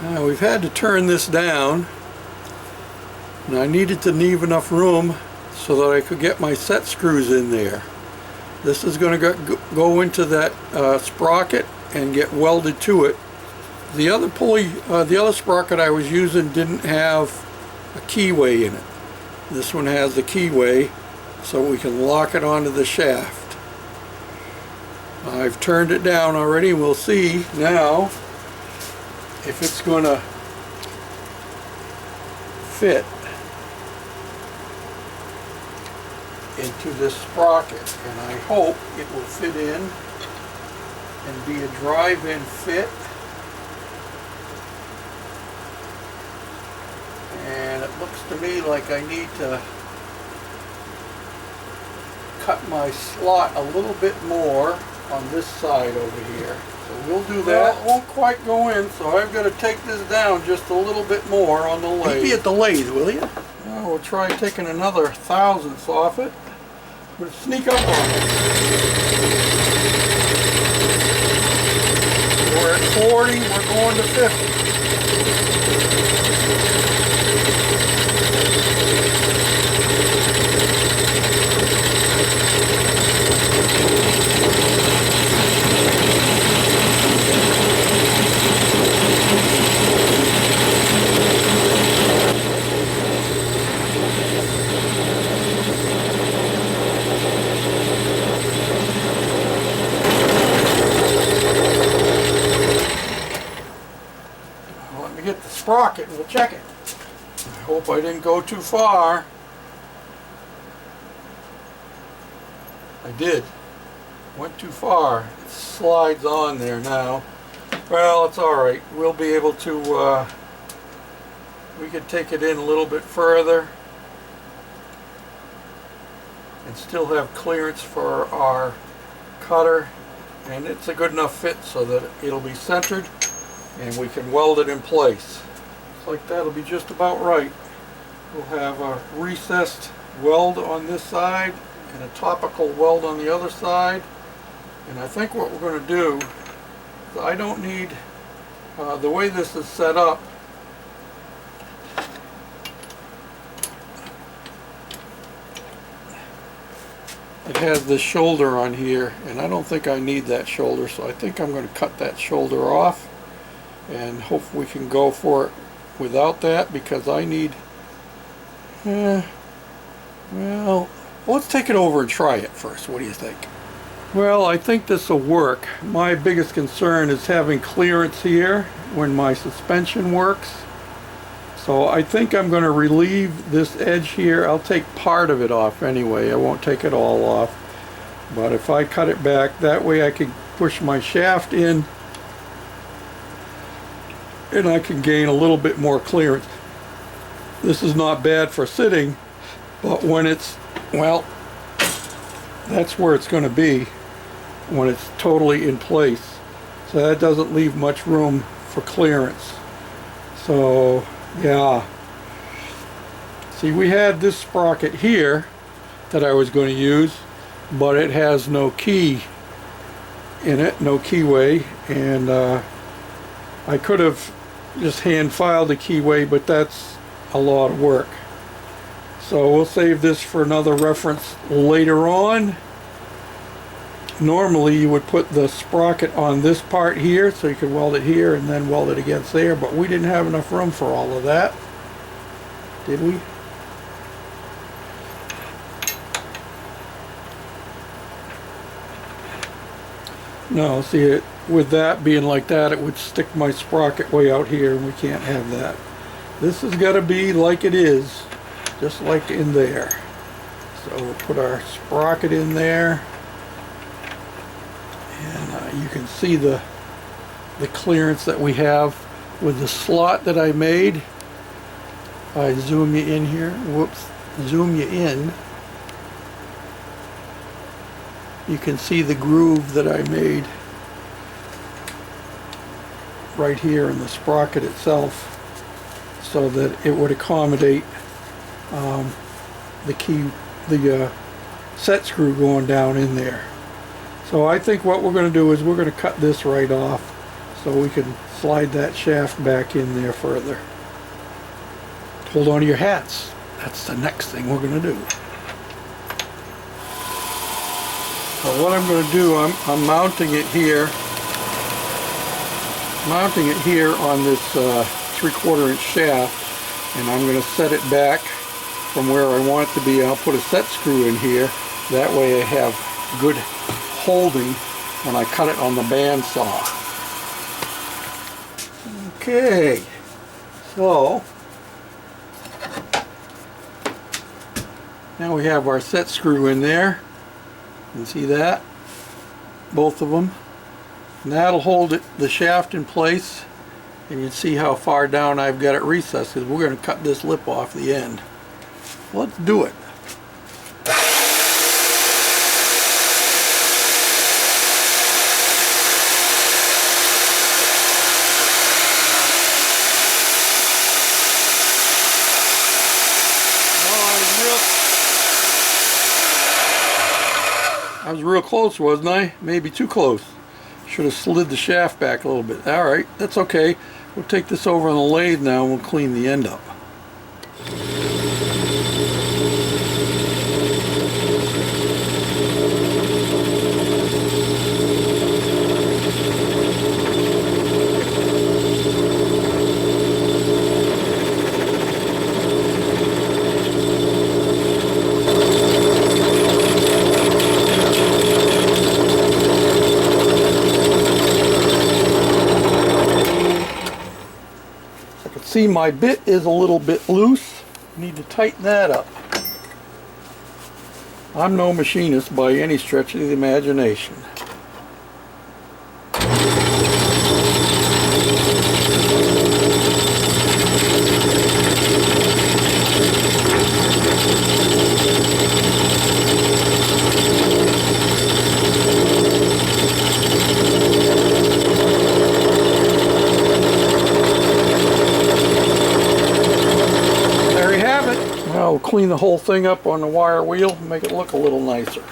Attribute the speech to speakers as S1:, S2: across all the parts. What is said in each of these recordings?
S1: Now we've had to turn this down, and I needed to leave enough room so that I could get my set screws in there. This is going to go into that sprocket and get welded to it. The other pulley, the other sprocket I was using didn't have a keyway in it. This one has the keyway, so we can lock it onto the shaft. I've turned it down already. We'll see now if it's going to fit into this sprocket, and I hope it will fit in and be a drive-in fit. And it looks to me like I need to cut my slot a little bit more on this side over here. So we'll do that. Well, it won't quite go in, so I've got to take this down just a little bit more on the lathe. Keep me at the lathe, will you? Well, we'll try taking another thousandth off it. I'm going to sneak up on it. We're at 40, we're going to 50. Get the sprocket and we'll check it. I hope I didn't go too far. I did. Went too far. It slides on there now. Well, it's alright. We'll be able to, we could take it in a little bit further and still have clearance for our cutter, and it's a good enough fit so that it'll be centered and we can weld it in place. Looks like that'll be just about right. We'll have a recessed weld on this side and a topical weld on the other side. And I think what we're going to do, I don't need, the way this is set up, it has this shoulder on here, and I don't think I need that shoulder, so I think I'm going to cut that shoulder off. And hopefully we can go for it without that, because I need, well, let's take it over and try it first. What do you think? Well, I think this will work. My biggest concern is having clearance here when my suspension works. So I think I'm going to relieve this edge here. I'll take part of it off anyway. I won't take it all off. But if I cut it back, that way I can push my shaft in and I can gain a little bit more clearance. This is not bad for sitting, but when it's, well, that's where it's going to be when it's totally in place. So that doesn't leave much room for clearance. So yeah, see, we had this sprocket here that I was going to use, but it has no key in it, no keyway, and I could have just hand filed a keyway, but that's a lot of work. So we'll save this for another reference later on. Normally you would put the sprocket on this part here, so you could weld it here and then weld it against there, but we didn't have enough room for all of that, did we? No, see, it with that being like that, it would stick my sprocket way out here, and we can't have that. This has got to be like it is, just like in there. So we'll put our sprocket in there, and you can see the clearance that we have with the slot that I made. If I zoom you in here, whoops, zoom you in, you can see the groove that I made right here in the sprocket itself. so that it would accommodate the set screw going down in there. So I think what we're going to do is we're going to cut this right off so we can slide that shaft back in there further. Hold on to your hats. That's the next thing we're going to do. So what I'm going to do, I'm mounting it here. Mounting it here on this 3/4 inch shaft, and I'm going to set it back from where I want it to be. I'll put a set screw in here. That way I have good holding when I cut it on the bandsaw. Okay, so now we have our set screw in there. You can see that, both of them. And that'll hold the shaft in place, and you can see how far down I've got it recessed, because we're going to cut this lip off the end. Let's do it. I was real close, wasn't I? Maybe too close. Should have slid the shaft back a little bit. Alright, that's okay. We'll take this over on the lathe now and we'll clean the end up. See, my bit is a little bit loose. Need to tighten that up. I'm no machinist by any stretch of the imagination. We'll clean the whole thing up on the wire wheel and make it look a little nicer.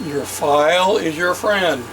S1: Your file is your friend.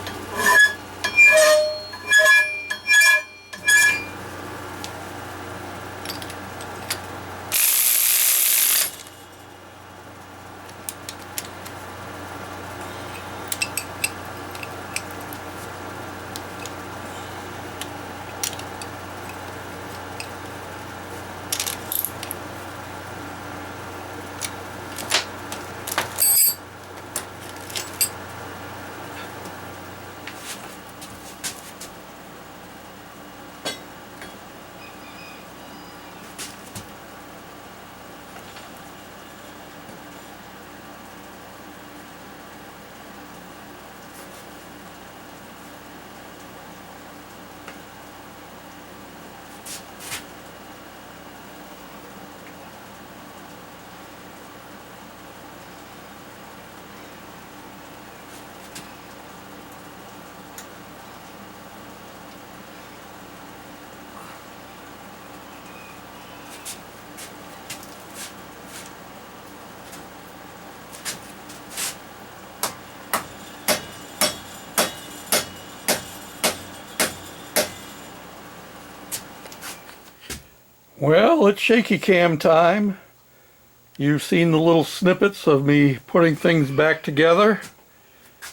S1: Well, it's shaky cam time. You've seen the little snippets of me putting things back together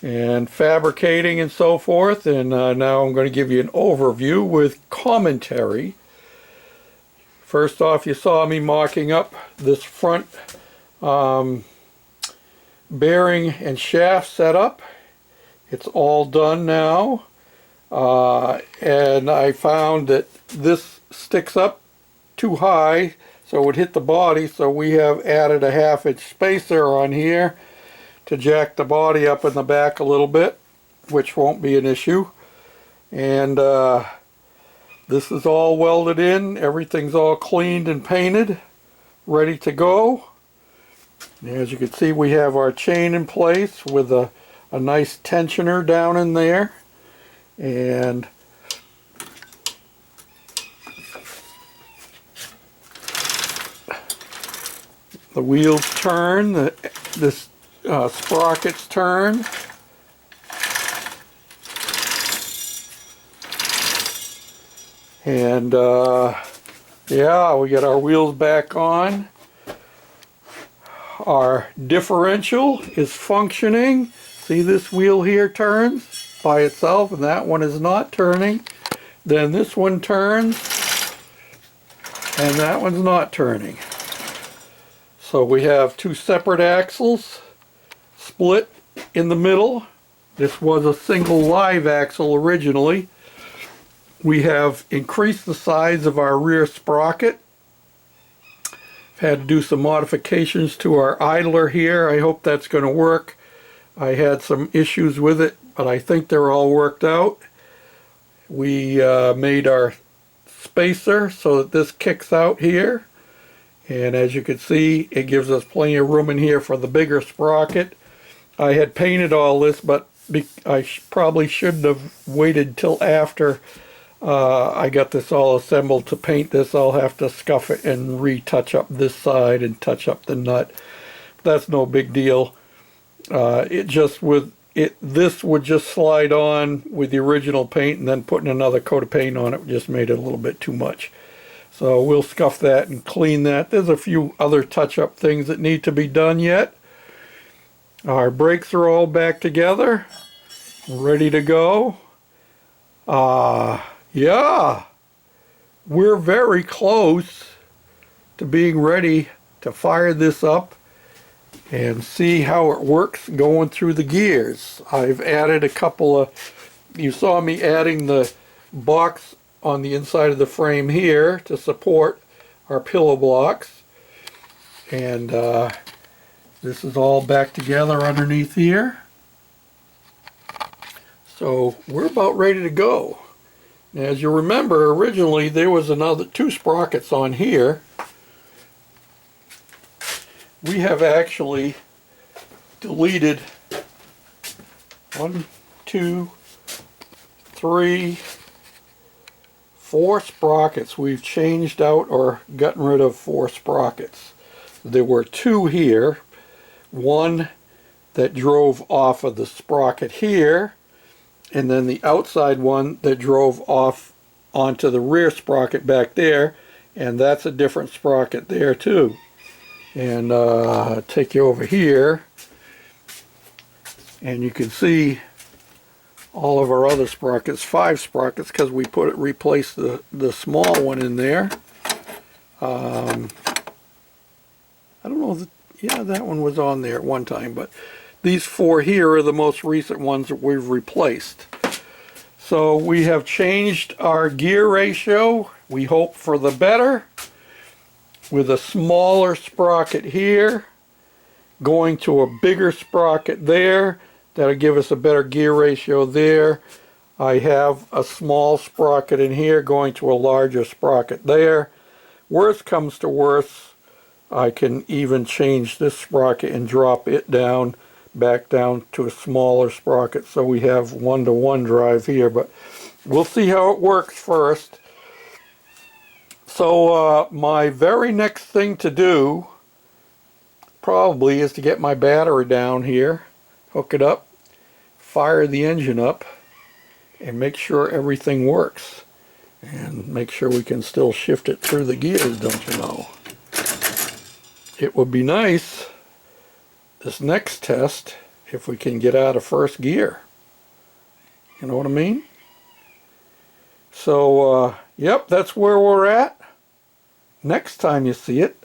S1: and fabricating and so forth, and now I'm going to give you an overview with commentary. First off, you saw me mocking up this front bearing and shaft setup. It's all done now, and I found that this sticks up too high, so it would hit the body, so we have added a 1/2 inch spacer on here to jack the body up in the back a little bit, which won't be an issue. And this is all welded in, everything's all cleaned and painted, ready to go. And as you can see, we have our chain in place with a nice tensioner down in there, and the wheels turn, this sprockets turn. And yeah, we got our wheels back on. Our differential is functioning. See, this wheel here turns by itself and that one is not turning. Then this one turns and that one's not turning. So we have two separate axles split in the middle. This was a single live axle originally. We have increased the size of our rear sprocket. Had to do some modifications to our idler here. I hope that's going to work. I had some issues with it, but I think they're all worked out. We made our spacer so that this kicks out here. And as you can see, it gives us plenty of room in here for the bigger sprocket. I had painted all this, but I probably shouldn't have waited till after I got this all assembled to paint this. I'll have to scuff it and retouch up this side and touch up the nut. That's no big deal. This would just slide on with the original paint, and then putting another coat of paint on it just made it a little bit too much. So we'll scuff that and clean that. There's a few other touch-up things that need to be done yet. Our brakes are all back together, ready to go. Yeah, we're very close to being ready to fire this up and see how it works going through the gears. I've added a couple of, you saw me adding the box on the inside of the frame here to support our pillow blocks, and this is all back together underneath here. So we're about ready to go. Now, as you remember, originally there was two sprockets on here. We have actually deleted 1, 2, 3, 4 sprockets. We've changed out or gotten rid of 4 sprockets. There were 2 here. One that drove off of the sprocket here, and then the outside one that drove off onto the rear sprocket back there, and that's a different sprocket there too. And take you over here, and you can see all of our other sprockets, 5 sprockets, because we replaced the small one in there. I don't know, yeah, that one was on there at one time, but these 4 here are the most recent ones that we've replaced. So we have changed our gear ratio, we hope for the better, with a smaller sprocket here, going to a bigger sprocket there. That'll give us a better gear ratio there. I have a small sprocket in here going to a larger sprocket there. Worst comes to worst, I can even change this sprocket and drop it down, back down to a smaller sprocket, so we have 1-to-1 drive here, but we'll see how it works first. So my very next thing to do probably is to get my battery down here, hook it up, fire the engine up, and make sure everything works, and make sure we can still shift it through the gears, don't you know. It would be nice, this next test, if we can get out of first gear. You know what I mean? So, yep, that's where we're at. Next time you see it,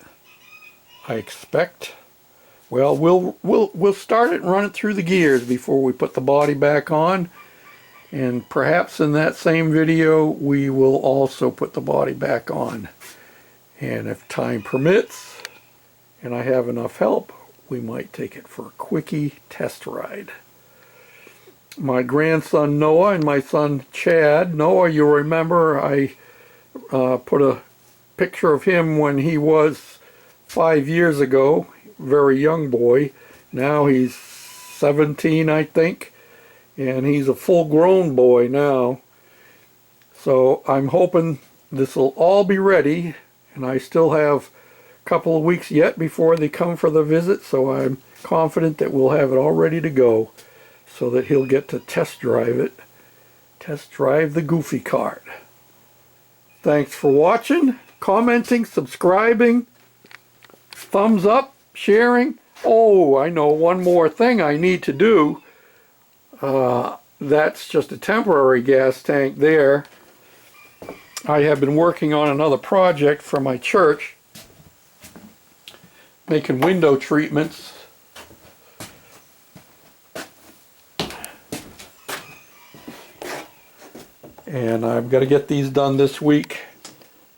S1: I expect, well, we'll start it and run it through the gears before we put the body back on. And perhaps in that same video, we will also put the body back on. And if time permits, and I have enough help, we might take it for a quickie test ride. My grandson Noah and my son Chad. Noah, you remember I put a picture of him when he was 5 years ago, very young boy. Now he's 17, I think, and he's a full-grown boy now. So I'm hoping this will all be ready, and I still have couple of weeks yet before they come for the visit, so I'm confident that we'll have it all ready to go so that he'll get to test drive it. Test drive the Goofy Cart. Thanks for watching, commenting, subscribing, thumbs up, sharing. Oh, I know one more thing I need to do. That's just a temporary gas tank there. I have been working on another project for my church, making window treatments. And I've got to get these done this week.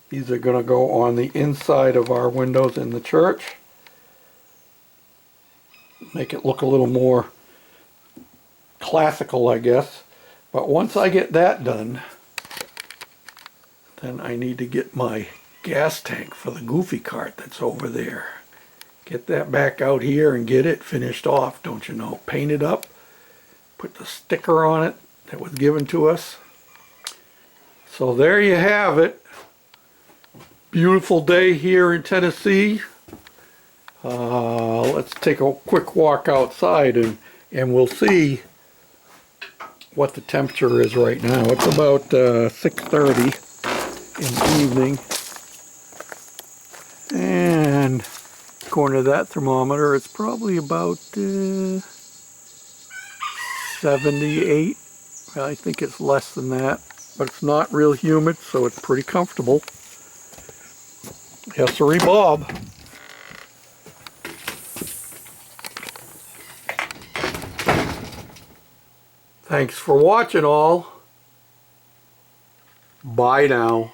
S1: These are going to go on the inside of our windows in the church. Make it look a little more classical, I guess. But once I get that done, then I need to get my gas tank for the Goofy Cart that's over there. Get that back out here and get it finished off, don't you know. Paint it up, put the sticker on it that was given to us. So there you have it. Beautiful day here in Tennessee. Let's take a quick walk outside and we'll see what the temperature is right now. It's about 6:30 in the evening. And according to that thermometer, it's probably about 78. I think it's less than that, but it's not real humid, so it's pretty comfortable. Yes, sirree, Bob. Thanks for watching all. Bye now.